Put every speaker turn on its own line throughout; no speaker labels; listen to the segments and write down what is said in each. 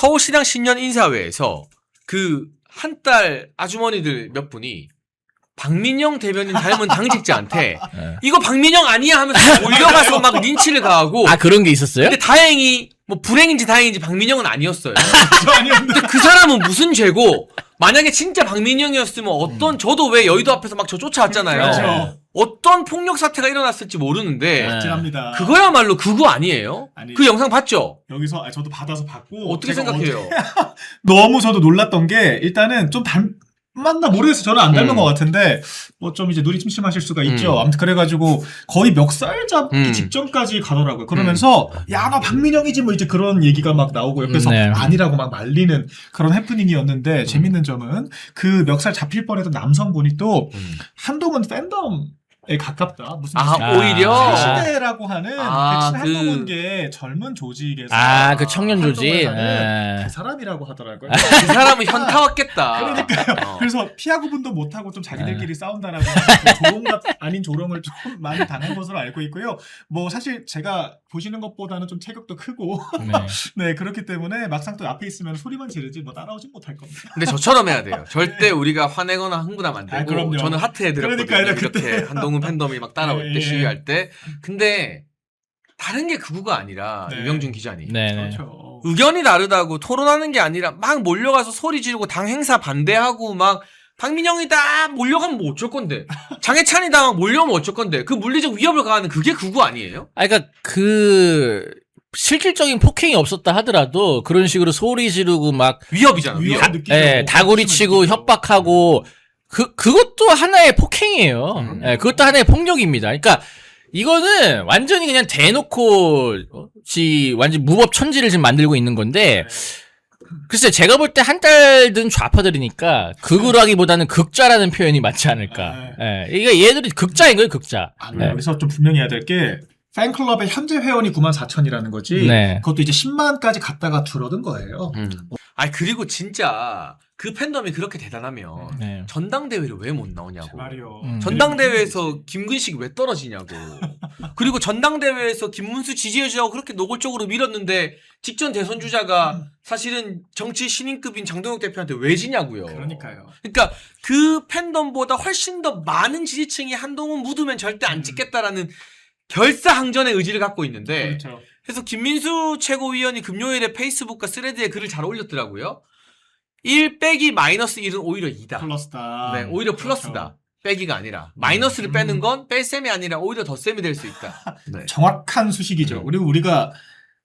서울시당 신년 인사회에서 그 한 달 아주머니들 몇 분이 박민영 대변인 닮은 당직자한테 이거 박민영 아니야 하면서 몰려가서 막 린치를 가하고.
아, 그런 게 있었어요?
근데 다행히 뭐 불행인지 다행인지 박민영은 아니었어요.
아니었는데.
근데 그 사람은 무슨 죄고 만약에 진짜 박민영이었으면 어떤 저도 왜 여의도 앞에서 막 저 쫓아왔잖아요.
그렇죠.
어떤 폭력 사태가 일어났을지 모르는데
확실합니다.
그거야말로 그거 아니에요?
아니,
그 영상 봤죠?
여기서 저도 받아서 봤고
어떻게
제가
생각해요?
너무 저도 놀랐던 게 일단은 좀 닮았나 모르겠어요. 저는 안 닮은 것 같은데 뭐 좀 이제 눈이 침침하실 수가 있죠. 아무튼 그래가지고 거의 멱살 잡기 직전까지 가더라고요. 그러면서 야 나 박민영이지 뭐 이제 그런 얘기가 막 나오고 옆에서
네.
아니라고 막 말리는 그런 해프닝이었는데 재밌는 점은 그 멱살 잡힐 뻔했던 남성분이 또 한동훈 팬덤에 가깝다. 무슨
오히려
시대라고 하는
아,
백신 한동훈계 젊은 조직에서
그 청년 조직.
그 사람이라고 하더라고요.
그 사람은 현타 왔겠다.
그러니까요. 그래서 피하 구분도 못하고 좀 자기들끼리 싸운다라고 조롱 아닌 조롱을 좀 많이 당한 것으로 알고 있고요. 뭐 사실 제가 보시는 것보다는 좀 체격도 크고 네 그렇기 때문에 막상 또 앞에 있으면 소리만 지르지 뭐 따라오진 못할 겁니다.
근데 저처럼 해야 돼요. 절대 우리가 화내거나 흥분하면 안 되고.
그럼요.
저는 하트해 드렸거든요.
그러니까요.
이렇게 한동훈 팬덤이 막 따라올 때
예.
시위할 때. 근데 다른 게 그거가 아니라
네.
유병준 기자님.
네.
그렇죠.
의견이 다르다고 토론하는 게 아니라 막 몰려가서 소리 지르고 당 행사 반대하고 막 박민영이다 몰려가면 뭐 어쩔 건데 장해찬이다 막 몰려오면 어쩔 건데 그 물리적 위협을 가하는 그게 그거 아니에요?
그러니까 실질적인 폭행이 없었다 하더라도 그런 식으로 소리 지르고 막
위협이잖아.
위협
위협.
느끼고
다구리 치고 협박하고 그것도 하나의 폭행이에요. 그것도 하나의 폭력입니다. 그러니까 이거는 완전히 그냥 대놓고 완전 무법 천지를 지금 만들고 있는 건데 글쎄 제가 볼 때 한 달 든 좌파들이니까 극으로하기보다는 극자라는 표현이 맞지 않을까. 이게 얘들이 극자인 거예요, 극자.
여기서 좀 분명히 해야 될 게 팬클럽의 현재 회원이 94,000이라는 거지.
네.
그것도 이제 10만까지 갔다가 줄어든 거예요.
아니 그리고 진짜 그 팬덤이 그렇게 대단하면 전당대회를 왜 못 나오냐고.
말이요.
전당대회에서 김근식이 왜 떨어지냐고. 그리고 전당대회에서 김문수 지지해주자고 그렇게 노골적으로 밀었는데 직전 대선 주자가 사실은 정치 신인급인 장동혁 대표한테 왜 지냐고요.
그러니까요.
그러니까 그 팬덤보다 훨씬 더 많은 지지층이 한동훈 묻으면 절대 안 찍겠다라는 결사항전의 의지를 갖고 있는데
그렇죠.
그래서 김민수 최고위원이 금요일에 페이스북과 스레드에 글을 잘 올렸더라고요. 1 빼기 마이너스 1은 오히려 2다.
플러스다.
네, 오히려 플러스다.
그렇죠.
빼기가 아니라. 마이너스를 빼는 건 뺄셈이 아니라 오히려 덧셈이 될 수 있다. 네.
정확한 수식이죠. 그리고 우리가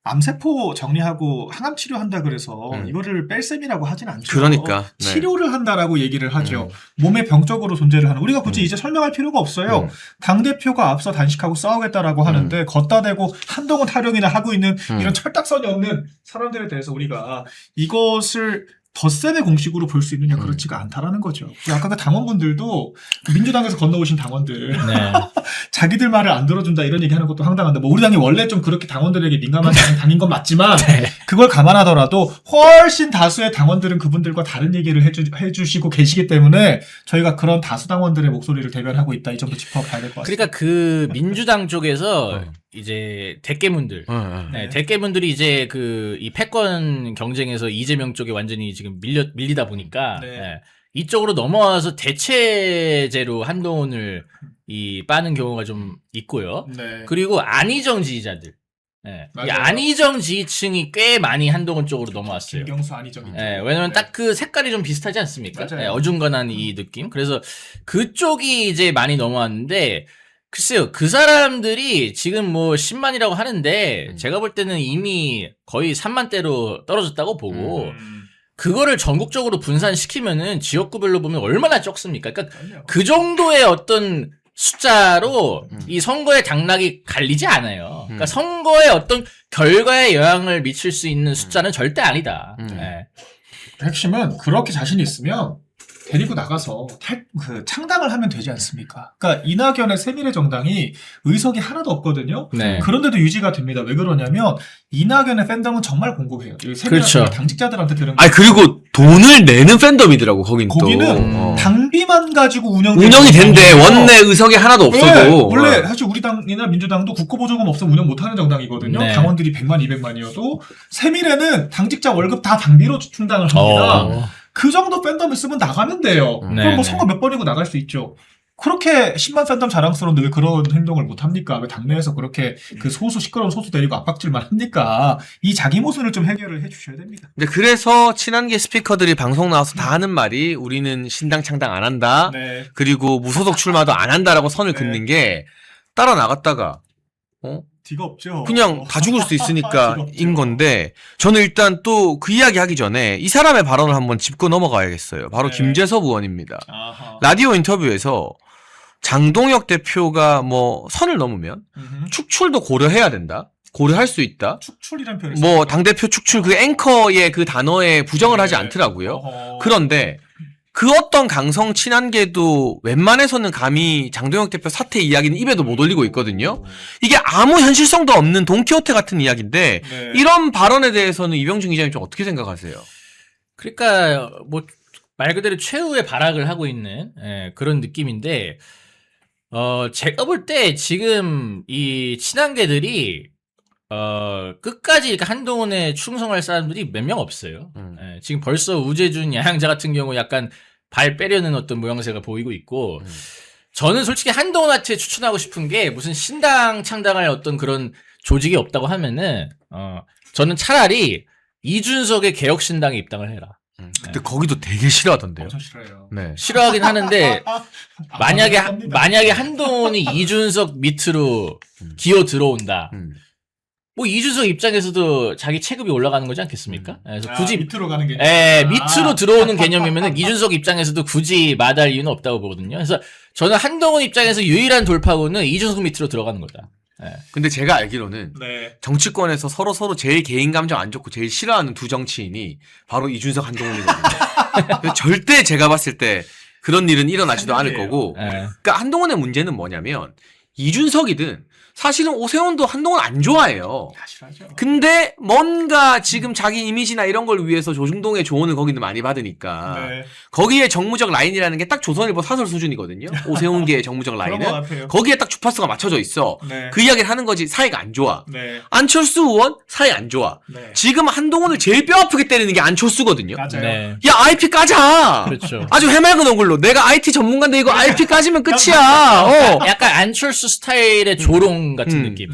암세포 정리하고 항암 치료한다 그래서 이거를 뺄셈이라고 하진 않죠.
그러니까. 네.
치료를 한다라고 얘기를 하죠. 몸의 병적으로 존재를 하는. 우리가 굳이 이제 설명할 필요가 없어요. 당대표가 앞서 단식하고 싸우겠다라고 하는데 걷다 대고 한동훈 타령이나 하고 있는 이런 철딱선이 없는 사람들에 대해서 우리가 이것을 덧셈의 공식으로 볼 수 있느냐 그렇지가 않다라는 거죠. 아까 그 당원분들도 민주당에서 건너오신 당원들 자기들 말을 안 들어준다 이런 얘기하는 것도 황당한데 뭐 우리 당이 원래 좀 그렇게 당원들에게 민감한 당인 건 맞지만 그걸 감안하더라도 훨씬 다수의 당원들은 그분들과 다른 얘기를 해주시고 계시기 때문에 저희가 그런 다수 당원들의 목소리를 대변하고 있다 이 점도 짚어봐야 될 것 같습니다.
그러니까 그 민주당 쪽에서 이제 대깨문들, 대깨문들이 이제 이 패권 경쟁에서 이재명 쪽에 완전히 지금 밀리다 보니까 이쪽으로 넘어와서 대체제로 한동훈을 빠는 경우가 좀 있고요. 그리고 안희정 지지자들, 이 안희정 지지층이 꽤 많이 한동훈 쪽으로 넘어왔어요.
김경수 안희정.
왜냐면 딱 그 색깔이 좀 비슷하지 않습니까? 어중간한 이 느낌. 그래서 그쪽이 이제 많이 넘어왔는데. 글쎄요, 그 사람들이 지금 뭐 10만이라고 하는데 제가 볼 때는 이미 거의 3만대로 떨어졌다고 보고 그거를 전국적으로 분산시키면은 지역구별로 보면 얼마나 적습니까? 그러니까 그 정도의 어떤 숫자로 이 선거의 당락이 갈리지 않아요. 그러니까 선거의 어떤 결과에 영향을 미칠 수 있는 숫자는 절대 아니다.
핵심은 그렇게 자신이 있으면 데리고 나가서 창당을 하면 되지 않습니까? 그러니까 이낙연의 새미래 정당이 의석이 하나도 없거든요. 그런데도 유지가 됩니다. 왜 그러냐면 이낙연의 팬덤은 정말 공고해요.
그렇죠.
당직자들한테 들은
아니 그리고 돈을 내는 팬덤이더라고 거긴 또.
거기는 당비만 가지고
운영이 된대. 원내 의석이 하나도 없어도.
네, 원래 사실 우리 당이나 민주당도 국고보조금 없으면 운영 못하는 정당이거든요.
네.
당원들이 100만, 200만이어도 세밀에는 당직자 월급 다 당비로 충당을 합니다. 그 정도 팬덤 있으면 나가면 돼요.
네,
그럼 뭐
네.
선거 몇 번이고 나갈 수 있죠. 그렇게 10만 팬덤 자랑스러운데 왜 그런 행동을 못 합니까? 왜 당내에서 그렇게 그 소수 시끄러운 소수 데리고 압박질만 합니까? 이 자기 모순을 좀 해결을 해주셔야 됩니다.
근데 그래서 친한계 스피커들이 방송 나와서 다 하는 말이 우리는 신당 창당 안 한다.
네.
그리고 무소속 출마도 안 한다라고 선을
네.
긋는 게 따라 나갔다가
뒤가 없죠.
그냥 다 죽을 수
뒤가
있으니까인
없죠.
건데 저는 일단 또 그 이야기 하기 전에 이 사람의 발언을 한번 짚고 넘어가야겠어요. 바로
네.
김재섭 의원입니다.
아하.
라디오 인터뷰에서 장동혁 대표가 뭐 선을 넘으면 축출도 고려해야 된다. 고려할 수 있다.
축출이란 표현을
뭐
써요.
당대표 축출 그 앵커의 그 단어에 부정을 하지
네.
않더라고요.
어허.
그런데 그 어떤 강성 친한계도 웬만해서는 감히 장동혁 대표 사태 이야기는 입에도 못 올리고 있거든요. 이게 아무 현실성도 없는 돈키호테 같은 이야기인데
네.
이런 발언에 대해서는 이병준 기자님 좀 어떻게 생각하세요?
그러니까 뭐 말 그대로 최후의 발악을 하고 있는 그런 느낌인데 제가 볼 때 지금 이 친한계들이 끝까지 이렇게 한동훈에 충성할 사람들이 몇 명 없어요. 지금 벌써 우재준 야양자 같은 경우 약간 발 빼려는 어떤 모양새가 보이고 있고 저는 솔직히 한동훈한테 추천하고 싶은 게 무슨 신당 창당할 어떤 그런 조직이 없다고 하면은 저는 차라리 이준석의 개혁신당에 입당을 해라.
근데 거기도 되게 싫어하던데요.
엄청 싫어요.
네.
싫어하긴 하는데 만약에
합니다.
만약에 한동훈이 이준석 밑으로 기어 들어온다. 뭐 이준석 입장에서도 자기 체급이 올라가는 거지 않겠습니까? 그래서 굳이
밑으로 가는 게
밑으로 들어오는 개념이면은 이준석 입장에서도 굳이 마다할 이유는 없다고 보거든요. 그래서 저는 한동훈 입장에서 유일한 돌파구는 이준석 밑으로 들어가는 거다.
근데 제가 알기로는
네.
정치권에서 서로 제일 개인 감정 안 좋고 제일 싫어하는 두 정치인이 바로 이준석 한동훈이거든요. 그래서 절대 제가 봤을 때 그런 일은 일어나지도 않을 거고. 그러니까 한동훈의 문제는 뭐냐면 이준석이든 사실은 오세훈도 한동훈 안 좋아해요.
다 싫어하죠.
근데 뭔가 지금 자기 이미지나 이런 걸 위해서 조중동의 조언을 거기는 많이 받으니까
네.
거기에 정무적 라인이라는 게 딱 조선일보 사설 수준이거든요. 오세훈계의 정무적
그런 것
라인은
같아요.
거기에 딱 주파수가 맞춰져 있어.
네.
그 이야기를 하는 거지 사이가 안 좋아.
네.
안철수 의원 사이 안 좋아.
네.
지금 한동훈을 제일 뼈아프게 때리는 게 안철수거든요.
맞아요.
네.
야 IP 까자.
그렇죠.
아주 해맑은 얼굴로 내가 IT 전문가인데 이거 IP 까지면 끝이야.
약간 안철수 스타일의 조롱 같은
음.
느낌.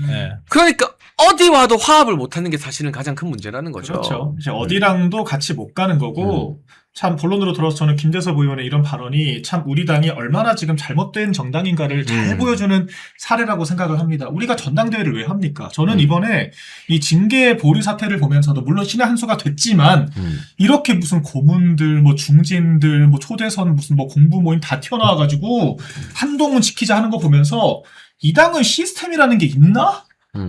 그러니까 어디 와도 화합을 못하는 게 사실은 가장 큰 문제라는 거죠.
그렇죠. 이제 어디랑도 같이 못 가는 거고 참 본론으로 들어서 저는 김재섭 의원의 이런 발언이 참 우리 당이 얼마나 지금 잘못된 정당인가를 잘 보여주는 사례라고 생각을 합니다. 우리가 전당대회를 왜 합니까? 저는 이번에 이 징계 보류 사태를 보면서도 물론 신의 한 수가 됐지만 이렇게 무슨 고문들, 뭐 중진들, 뭐 초대선 무슨 뭐 공부 모임 다 튀어나와가지고 한동훈 지키자 하는 거 보면서 이 당은 시스템이라는 게 있나?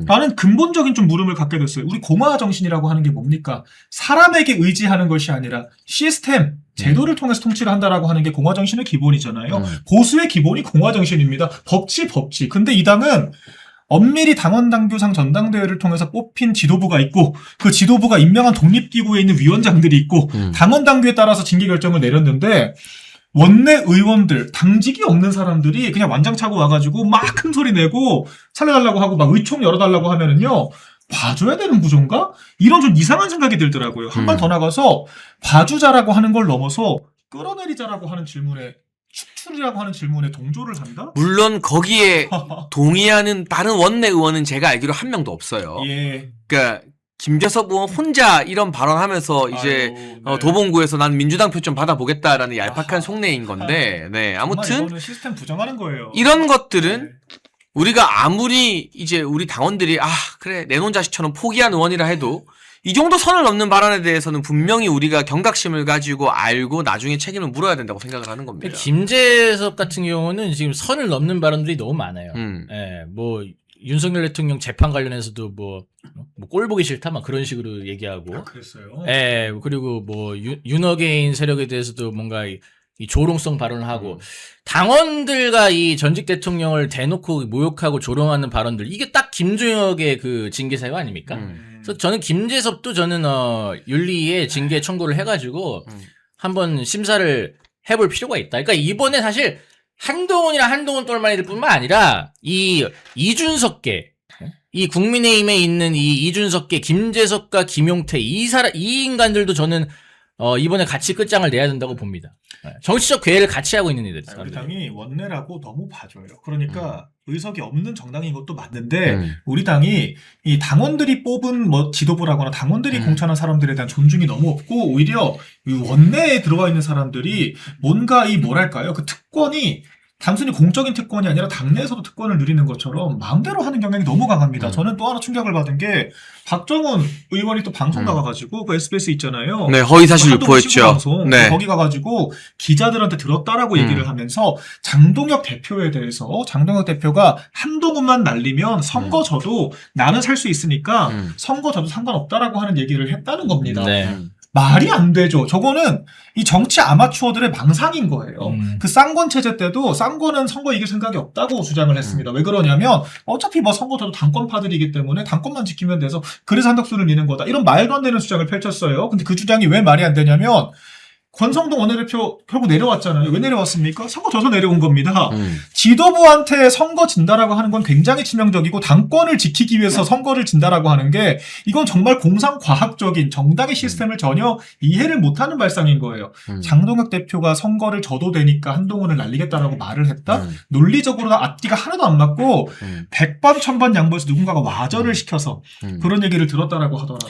라는 근본적인 좀 물음을 갖게 됐어요. 우리 공화 정신이라고 하는 게 뭡니까? 사람에게 의지하는 것이 아니라 시스템, 제도를 통해서 통치를 한다라고 하는 게 공화 정신의 기본이잖아요. 보수의 기본이 공화 정신입니다. 법치. 근데 이 당은 엄밀히 당원 당규상 전당대회를 통해서 뽑힌 지도부가 있고 그 지도부가 임명한 독립기구에 있는 위원장들이 있고 당원 당규에 따라서 징계 결정을 내렸는데 원내 의원들, 당직이 없는 사람들이 그냥 완장 차고 와가지고 막 큰 소리 내고 살려달라고 하고 막 의총 열어달라고 하면은요, 봐줘야 되는 구조인가? 이런 좀 이상한 생각이 들더라고요. 한 발 더 나가서 봐주자라고 하는 걸 넘어서 끌어내리자라고 하는 질문에, 축출이라고 하는 질문에 동조를 한다?
물론 거기에 동의하는 다른 원내 의원은 제가 알기로 한 명도 없어요.
예.
그러니까 김재섭 의원 혼자 이런 발언하면서 이제
아유, 네.
도봉구에서 난 민주당 표 좀 받아보겠다라는 얄팍한
아하.
속내인 건데, 네
정말
아무튼
이거는 시스템 부정하는 거예요.
이런 것들은
네.
우리가 아무리 이제 우리 당원들이 그래 내놓은 자식처럼 포기한 의원이라 해도 이 정도 선을 넘는 발언에 대해서는 분명히 우리가 경각심을 가지고 알고 나중에 책임을 물어야 된다고 생각을 하는 겁니다.
김재섭 같은 경우는 지금 선을 넘는 발언들이 너무 많아요.
음.
뭐 윤석열 대통령 재판 관련해서도 뭐 꼴 보기 싫다 막 그런 식으로 얘기하고,
그랬어요.
그리고 뭐 윤어게인 세력에 대해서도 뭔가 이 조롱성 발언을 하고 당원들과 이 전직 대통령을 대놓고 모욕하고 조롱하는 발언들, 이게 딱 김종혁의 그 징계 사유 아닙니까? 그래서 저는 김재섭도 저는 윤리에 징계 청구를 해가지고 한번 심사를 해볼 필요가 있다. 그러니까 이번에 사실 한동훈이랑 한동훈 똘마니들뿐만 아니라 이 이준석계, 이 국민의힘에 있는 이 이준석계, 김재섭과 김용태 이 인간들도 저는 이번에 같이 끝장을 내야 된다고 봅니다. 정치적 괴를 같이 하고 있는 이들.
우리 당이 원내라고 너무 봐줘요. 그러니까 의석이 없는 정당인 것도 맞는데 우리 당이 이 당원들이 뽑은 뭐 지도부라거나 당원들이 공천한 사람들에 대한 존중이 너무 없고 오히려 이 원내에 들어와 있는 사람들이 뭔가 이 뭐랄까요 그 특권이 단순히 공적인 특권이 아니라 당내에서도 특권을 누리는 것처럼 마음대로 하는 경향이 너무 강합니다. 저는 또 하나 충격을 받은 게 박정훈 의원이 또 방송 나가가지고 그 SBS 있잖아요.
네, 허위사실
한동훈
유포했죠.
신문방송.
네.
거기 가가지고 기자들한테 들었다라고 얘기를 하면서 장동혁 대표에 대해서 장동혁 대표가 한동훈만 날리면 선거 져도 나는 살 수 있으니까 선거 져도 상관없다라고 하는 얘기를 했다는 겁니다.
네.
말이 안 되죠. 저거는 이 정치 아마추어들의 망상인 거예요. 그 쌍권 체제 때도 쌍권은 선거 이길 생각이 없다고 주장을 했습니다. 왜 그러냐면 어차피 뭐 선거 저도 당권파들이기 때문에 당권만 지키면 돼서 그래서 한덕수를 미는 거다. 이런 말도 안 되는 주장을 펼쳤어요. 근데 그 주장이 왜 말이 안 되냐면 권성동 원내대표 결국 내려왔잖아요. 왜 내려왔습니까? 선거 져서 내려온 겁니다. 지도부한테 선거 진다라고 하는 건 굉장히 치명적이고 당권을 지키기 위해서 선거를 진다라고 하는 게 이건 정말 공상과학적인 정당의 시스템을 전혀 이해를 못하는 발상인 거예요. 장동혁 대표가 선거를 져도 되니까 한동훈을 날리겠다라고 말을 했다? 논리적으로 앞뒤가 하나도 안 맞고 100번 1000번 양보해서 누군가가 와절을 시켜서 그런 얘기를 들었다라고 하더라도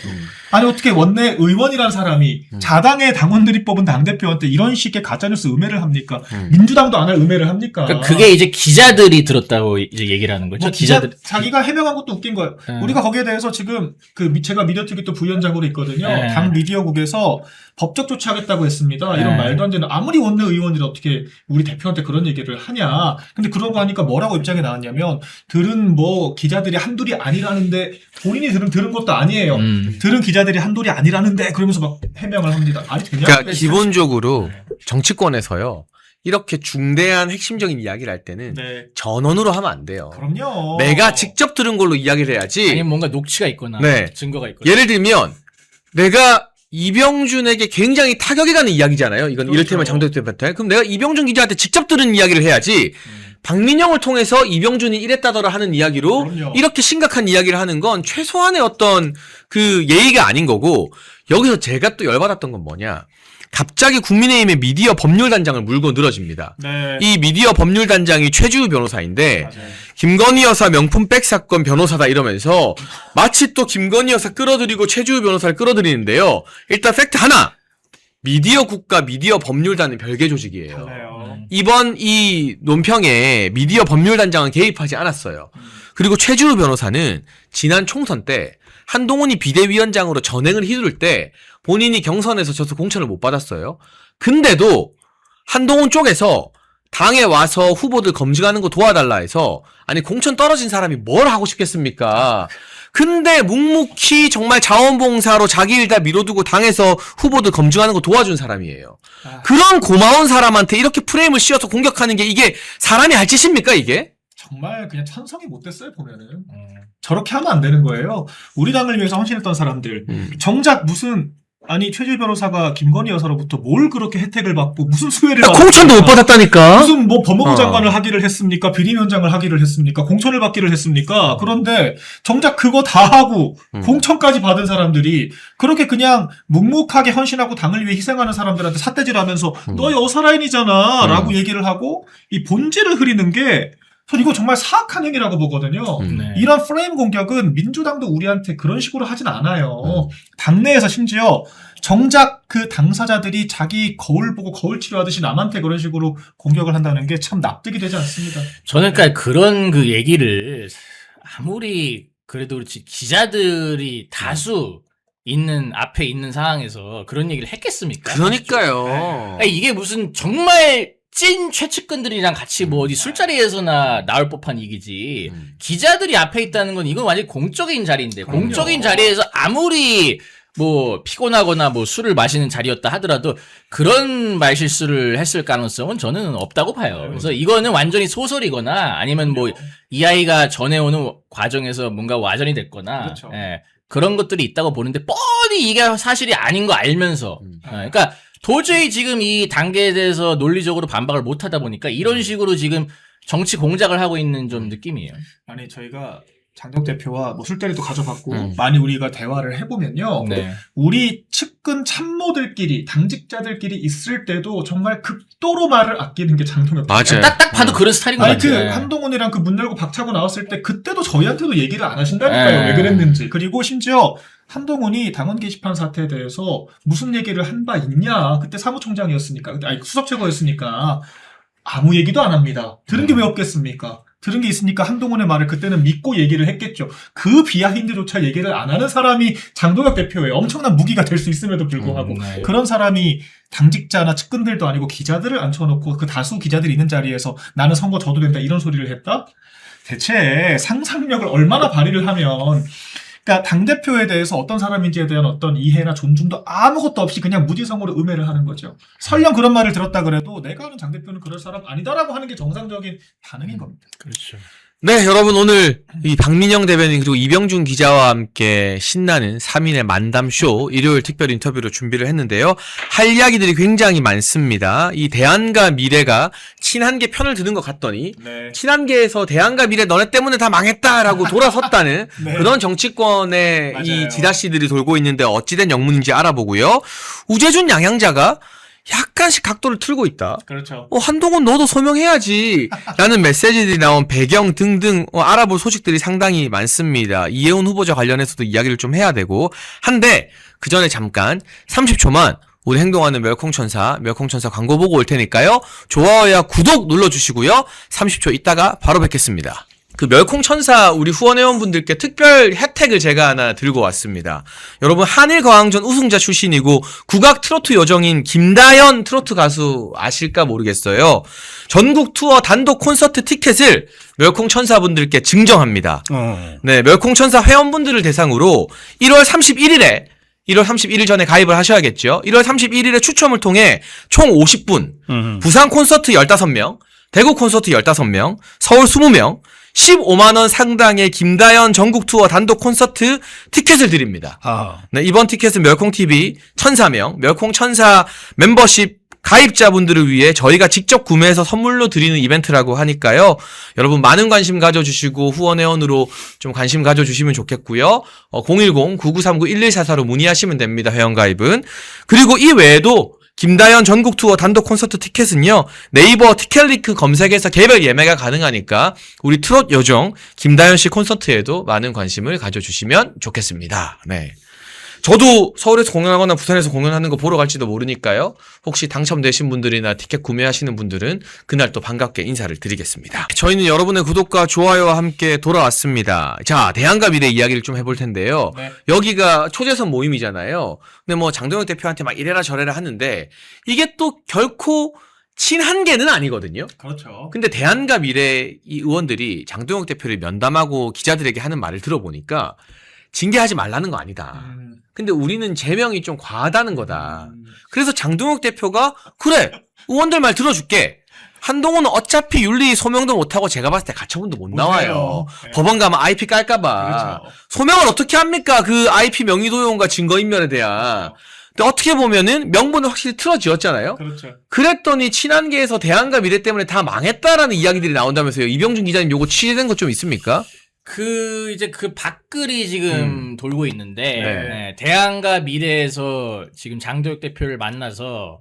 아니 어떻게 원내 의원이라는 사람이 자당의 당원들이 뽑은 당대표한테 이런 식의 가짜뉴스 음해를 합니까? 민주당도 안 할 음해를 합니까?
그러니까 그게 이제 기자들이 들었다고 이제 얘기를 하는 거죠.
뭐 자기가 해명한 것도 웃긴 거예요. 우리가 거기에 대해서 지금 제가 미디어특위 또 부위원장으로 있거든요. 당 미디어국에서 법적 조치하겠다고 했습니다. 이런 말도 안 되는 아무리 원내 의원이라 어떻게 우리 대표한테 그런 얘기를 하냐. 근데 그러고 하니까 뭐라고 입장이 나왔냐면 들은 뭐 기자들이 한둘이 아니라는데 본인이 들은 것도 아니에요. 들은 기자들이 한둘이 아니라는데 그러면서 막 해명을 합니다. 말이 되냐?
그러니까 기본적으로 정치권에서요. 이렇게 중대한 핵심적인 이야기를 할 때는
네.
전원으로 하면 안 돼요.
그럼요.
내가 직접 들은 걸로 이야기를 해야지.
아니면 뭔가 녹취가 있거나
네.
증거가 있거나.
예를 들면 내가 이병준에게 굉장히 타격이 가는 이야기잖아요. 이건
그렇죠.
이를테면 장동혁 대표한테. 그럼 내가 이병준 기자한테 직접 들은 이야기를 해야지. 박민영을 통해서 이병준이 이랬다더라 하는 이야기로
그럼요.
이렇게 심각한 이야기를 하는 건 최소한의 어떤 그 예의가 아닌 거고 여기서 제가 또 열받았던 건 뭐냐. 갑자기 국민의힘의 미디어 법률단장을 물고 늘어집니다.
네.
이 미디어 법률단장이 최지우 변호사인데
맞아요.
김건희 여사 명품 백 사건 변호사다 이러면서 마치 또 김건희 여사 끌어들이고 최지우 변호사를 끌어들이는데요. 일단 팩트 하나. 미디어 국가 미디어 법률단은 별개 조직이에요.
달라요.
이번 이 논평에 미디어 법률단장은 개입하지 않았어요. 그리고 최지우 변호사는 지난 총선 때 한동훈이 비대위원장으로 전행을 휘두를 때 본인이 경선에서 져서 공천을 못 받았어요. 근데도 한동훈 쪽에서 당에 와서 후보들 검증하는 거 도와달라 해서 아니 공천 떨어진 사람이 뭘 하고 싶겠습니까? 근데 묵묵히 정말 자원봉사로 자기 일 다 미뤄두고 당에서 후보들 검증하는 거 도와준 사람이에요. 그런 고마운 사람한테 이렇게 프레임을 씌워서 공격하는 게 이게 사람이 할 짓입니까 이게?
정말 그냥 천성이 못 됐어요 보면은. 저렇게 하면 안 되는 거예요. 우리 당을 위해서 헌신했던 사람들. 정작 무슨 아니 최지우 변호사가 김건희 여사로부터 뭘 그렇게 혜택을 받고 무슨 수혜를
공천도 못 받았다니까.
무슨 뭐 법무부 장관을 하기를 했습니까? 비대위원장을 하기를 했습니까? 공천을 받기를 했습니까? 그런데 정작 그거 다 하고 공천까지 받은 사람들이 그렇게 그냥 묵묵하게 헌신하고 당을 위해 희생하는 사람들한테 삿대질하면서 너 여사라인이잖아 라고 얘기를 하고 이 본질을 흐리는 게 전 이거 정말 사악한 행위라고 보거든요.
네.
이런 프레임 공격은 민주당도 우리한테 그런 식으로 하진 않아요. 당내에서 심지어 정작 그 당사자들이 자기 거울 보고 거울 치료하듯이 남한테 그런 식으로 공격을 한다는 게 참 납득이 되지 않습니다.
저는 그러니까 그런 그 얘기를 아무리 그래도 그렇지 기자들이 다수 있는 앞에 있는 상황에서 그런 얘기를 했겠습니까?
그러니까요.
그러니까 이게 무슨 정말 찐 최측근들이랑 같이 뭐 어디 술자리에서나 나올 법한 얘기지. 기자들이 앞에 있다는 건 이건 완전 공적인 자리인데
그럼요.
공적인 자리에서 아무리 뭐 피곤하거나 뭐 술을 마시는 자리였다 하더라도 그런 말실수를 했을 가능성은 저는 없다고 봐요. 그래서 이거는 완전히 소설이거나 아니면 뭐 이 아이가 전해오는 과정에서 뭔가 와전이 됐거나
그렇죠.
예. 그런 것들이 있다고 보는데 뻔히 이게 사실이 아닌 거 알면서 그러니까 도저히 지금 이 단계에 대해서 논리적으로 반박을 못 하다 보니까 이런 식으로 지금 정치 공작을 하고 있는 좀 느낌이에요.
아니 저희가 장덕 대표와 뭐 술자리도 가져봤고 많이 우리가 대화를 해보면요.
네.
우리 측근 참모들끼리 당직자들끼리 있을 때도 정말 극도로 말을 아끼는 게 장동혁 대표.
맞아요.
딱 봐도 그런 스타일인 것
아니 그
같아요.
한동훈이랑 그 문 열고 박차고 나왔을 때 그때도 저희한테도 얘기를 안 하신다니까요.
네.
왜 그랬는지. 그리고 심지어 한동훈이 당원 게시판 사태에 대해서 무슨 얘기를 한 바 있냐. 그때 사무총장이었으니까. 아니 수석 최고였으니까 아무 얘기도 안 합니다. 들은 게 왜 없겠습니까? 들은 게 있으니까 한동훈의 말을 그때는 믿고 얘기를 했겠죠. 그 비하인드조차 얘기를 안 하는 사람이 장동혁 대표예요. 엄청난 무기가 될 수 있음에도 불구하고
네.
그런 사람이 당직자나 측근들도 아니고 기자들을 앉혀놓고 그 다수 기자들이 있는 자리에서 나는 선거 져도 된다 이런 소리를 했다? 대체 상상력을 얼마나 발휘를 하면 그러니까 당대표에 대해서 어떤 사람인지에 대한 어떤 이해나 존중도 아무것도 없이 그냥 무지성으로 음해를 하는 거죠. 설령 그런 말을 들었다 그래도 내가 아는 당대표는 그럴 사람 아니다라고 하는 게 정상적인 반응인 겁니다.
그렇죠.
네, 여러분 오늘 이 박민영 대변인 그리고 이병준 기자와 함께 신나는 3인의 만담쇼 일요일 특별 인터뷰로 준비를 했는데요. 할 이야기들이 굉장히 많습니다. 이 대안과 미래가 친한계 편을 드는 것 같더니
네.
친한계에서 대안과 미래 너네 때문에 다 망했다라고 돌아섰다는
네.
그런 정치권의
맞아요.
이 지라시들이 돌고 있는데 어찌된 영문인지 알아보고요. 우재준 양양자가 약간씩 각도를 틀고 있다.
그렇죠.
한동훈 너도 소명해야지 라는 메시지들이 나온 배경 등등 알아볼 소식들이 상당히 많습니다. 이혜훈 후보자 관련해서도 이야기를 좀 해야 되고 한데 그 전에 잠깐 30초만 우리 행동하는 멸콩천사 광고 보고 올 테니까요. 좋아요와 구독 눌러주시고요. 30초 있다가 바로 뵙겠습니다. 그 멸콩천사 우리 후원회원분들께 특별 혜택을 제가 하나 들고 왔습니다. 여러분 한일거항전 우승자 출신이고 국악 트로트 요정인 김다연 트로트 가수 아실까 모르겠어요. 전국 투어 단독 콘서트 티켓을 멸콩천사분들께 증정합니다. 네, 멸콩천사 회원분들을 대상으로 1월 31일 전에 가입을 하셔야겠죠. 1월 31일에 추첨을 통해 총 50분, 부산 콘서트 15명, 대구 콘서트 15명, 서울 20명, 15만원 상당의 김다연 전국 투어 단독 콘서트 티켓을 드립니다. 네, 이번 티켓은 멸콩TV 1004명, 멸콩천사 멤버십 가입자분들을 위해 저희가 직접 구매해서 선물로 드리는 이벤트라고 하니까요. 여러분 많은 관심 가져주시고 후원회원으로 좀 관심 가져주시면 좋겠고요. 010-9939-1144로 문의하시면 됩니다. 회원가입은. 그리고 이 외에도 김다연 전국 투어 단독 콘서트 티켓은요. 네이버 티켓링크 검색에서 개별 예매가 가능하니까 우리 트롯 요정 김다연 씨 콘서트에도 많은 관심을 가져주시면 좋겠습니다. 네. 저도 서울에서 공연하거나 부산에서 공연하는 거 보러 갈지도 모르니까요. 혹시 당첨되신 분들이나 티켓 구매하시는 분들은 그날 또 반갑게 인사를 드리겠습니다. 저희는 여러분의 구독과 좋아요와 함께 돌아왔습니다. 자, 대안과 미래 이야기를 좀 해볼 텐데요.
네.
여기가 초대선 모임이잖아요. 근데 뭐 장동혁 대표한테 막 이래라 저래라 하는데 이게 또 결코 친한계는 아니거든요.
그렇죠.
근데 대안과 미래 이 의원들이 장동혁 대표를 면담하고 기자들에게 하는 말을 들어보니까 징계하지 말라는 거 아니다. 근데 우리는 제명이 좀 과하다는 거다. 그래서 장동혁 대표가 그래 의원들 말 들어줄게. 한동훈은 어차피 윤리 소명도 못하고 제가 봤을 때 가처분도 못 나와요.
네.
법원 가면 IP 깔까봐.
그렇죠.
소명을 어떻게 합니까? 그 IP 명의도용과 증거인멸에 대한. 근데 어떻게 보면은 명분은 확실히 틀어지었잖아요.
그렇죠.
그랬더니 친한계에서 대안과 미래 때문에 다 망했다라는 이야기들이 나온다면서요. 이병준 기자님 요거 취재된 거 좀 있습니까?
이제 그 밖글이 지금 돌고 있는데,
네.
네, 대안과 미래에서 지금 장도혁 대표를 만나서,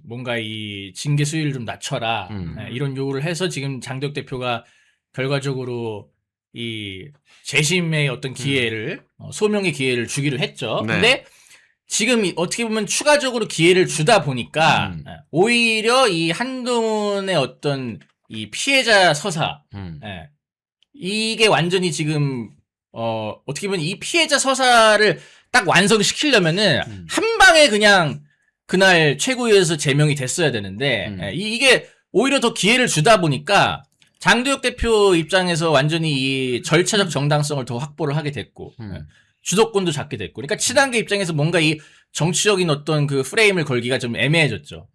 뭔가 이 징계 수위를 좀 낮춰라, 네, 이런 요구를 해서 지금 장도혁 대표가 결과적으로 이 재심의 어떤 기회를, 소명의 기회를 주기로 했죠.
네.
근데 지금 어떻게 보면 추가적으로 기회를 주다 보니까, 오히려 이 한동훈의 어떤 이 피해자 서사, 네, 이게 완전히 지금 어떻게 보면 이 피해자 서사를 딱 완성시키려면은 한 방에 그냥 그날 최고위에서 제명이 됐어야 되는데 이게 오히려 더 기회를 주다 보니까 장도혁 대표 입장에서 완전히 이 절차적 정당성을 더 확보를 하게 됐고 주도권도 잡게 됐고 그러니까 친한계 입장에서 뭔가 이 정치적인 어떤 그 프레임을 걸기가 좀 애매해졌죠.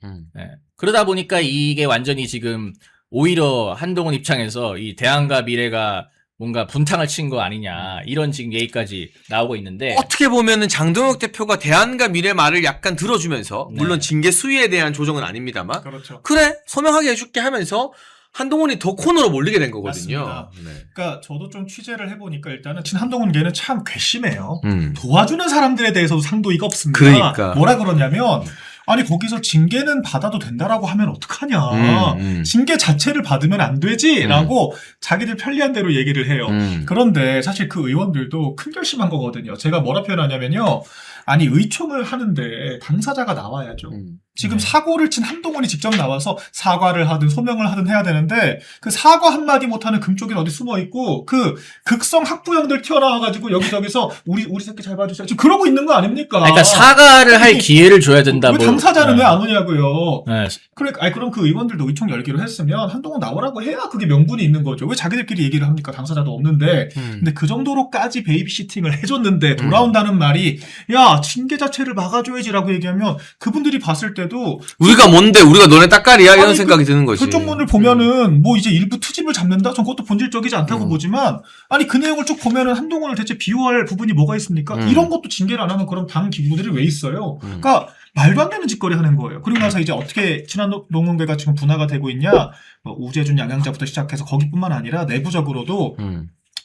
그러다 보니까 이게 완전히 지금 오히려 한동훈 입장에서 이 대안과 미래가 뭔가 분탕을 친 거 아니냐 이런 지금 얘기까지 나오고 있는데
어떻게 보면은 장동혁 대표가 대안과 미래 말을 약간 들어주면서 물론
네.
징계 수위에 대한 조정은 아닙니다만
그렇죠.
그래 소명하게 해줄게 하면서 한동훈이 더 코너로 몰리게 된 거거든요.
맞습니다.
네.
그러니까 저도 좀 취재를 해보니까 일단은 친 한동훈계는 참 괘씸해요.
음.
도와주는 사람들에 대해서도 상도이가 없습니다.
그러니까.
뭐라 그러냐면 아니 거기서 징계는 받아도 된다라고 하면 어떡하냐. 징계 자체를 받으면 안 되지라고 자기들 편리한 대로 얘기를 해요. 그런데 사실 그 의원들도 큰 결심한 거거든요. 제가 뭐라 표현하냐면요. 아니 의총을 하는데 당사자가 나와야죠. 지금 사고를 친 한동훈이 직접 나와서 사과를 하든 소명을 하든 해야 되는데 그 사과 한마디 못하는 금쪽이 어디 숨어있고 그 극성 학부형들 튀어나와가지고 여기저기서 우리 새끼 잘 봐주세요. 지금 그러고 있는 거 아닙니까?
그러니까 사과를 할 기회를 줘야 된다.
왜 당사자는 왜 안 오냐고요.
네.
그럼 그 의원들도 의총 열기로 했으면 한동훈 나오라고 해야 그게 명분이 있는 거죠. 왜 자기들끼리 얘기를 합니까? 당사자도 없는데. 근데 그 정도로까지 베이비시팅을 해줬는데 돌아온다는 말이 야 징계 자체를 막아줘야지라고 얘기하면 그분들이 봤을 때도
우리가 뭔데 우리가 너네 따까리야 이런
아니,
생각이 드는 거지.
결정문을 보면은 뭐 이제 일부 트집을 잡는다? 전 그것도 본질적이지 않다고 보지만 아니 그 내용을 쭉 보면은 한동훈을 대체 비호할 부분이 뭐가 있습니까? 이런 것도 징계를 안 하는 그런 당 기구들이 왜 있어요? 그러니까 말도 안 되는 짓거리 하는 거예요. 그리고 나서 이제 어떻게 친한농盟배가 지금 분화가 되고 있냐? 뭐 우재준 양양자부터 시작해서 거기뿐만 아니라 내부적으로도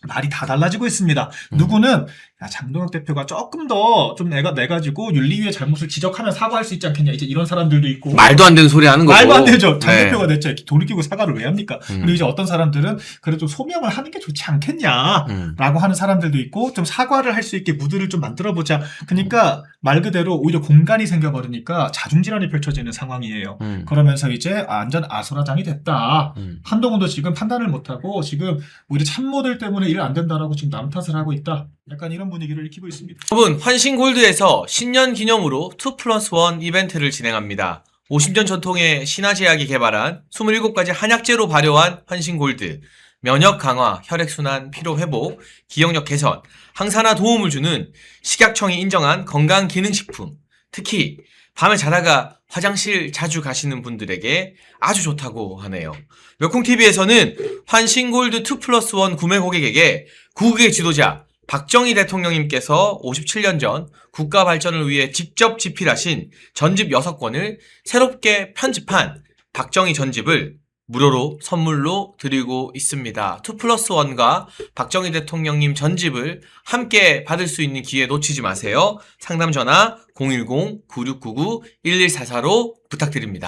말이 다 달라지고 있습니다. 누구는 야, 장동혁 대표가 조금 더 좀 내가지고 윤리위의 잘못을 지적하면 사과할 수 있지 않겠냐. 이제 이런 사람들도 있고.
말도 안 되는 소리 하는 거고.
말도 안 되죠. 장
네.
대표가 대체 돌이키고 사과를 왜 합니까? 그리고 이제 어떤 사람들은 그래도 소명을 하는 게 좋지 않겠냐라고 하는 사람들도 있고 좀 사과를 할 수 있게 무드를 좀 만들어보자. 그러니까 말 그대로 오히려 공간이 생겨버리니까 자중질환이 펼쳐지는 상황이에요. 그러면서 이제 완전 아수라장이 됐다. 한동훈도 지금 판단을 못하고 지금 오히려 참모들 때문에 일 안 된다라고 지금 남 탓을 하고 있다. 약간 이런 분위기를 익히고 있습니다.
여러분 환신골드에서 신년 기념으로 2+1 이벤트를 진행합니다. 50년 전통의 신화제약이 개발한 27가지 한약재로 발효한 환신골드, 면역 강화, 혈액순환, 피로회복, 기억력 개선, 항산화 도움을 주는 식약청이 인정한 건강기능식품. 특히 밤에 자다가 화장실 자주 가시는 분들에게 아주 좋다고 하네요. 몇콩TV에서는 환신골드 2+1 구매 고객에게 구국의 지도자 박정희 대통령님께서 57년 전 국가 발전을 위해 직접 집필하신 전집 6권을 새롭게 편집한 박정희 전집을 무료로 선물로 드리고 있습니다. 2+1과 박정희 대통령님 전집을 함께 받을 수 있는 기회 놓치지 마세요. 상담 전화 010-9699-1144로 부탁드립니다.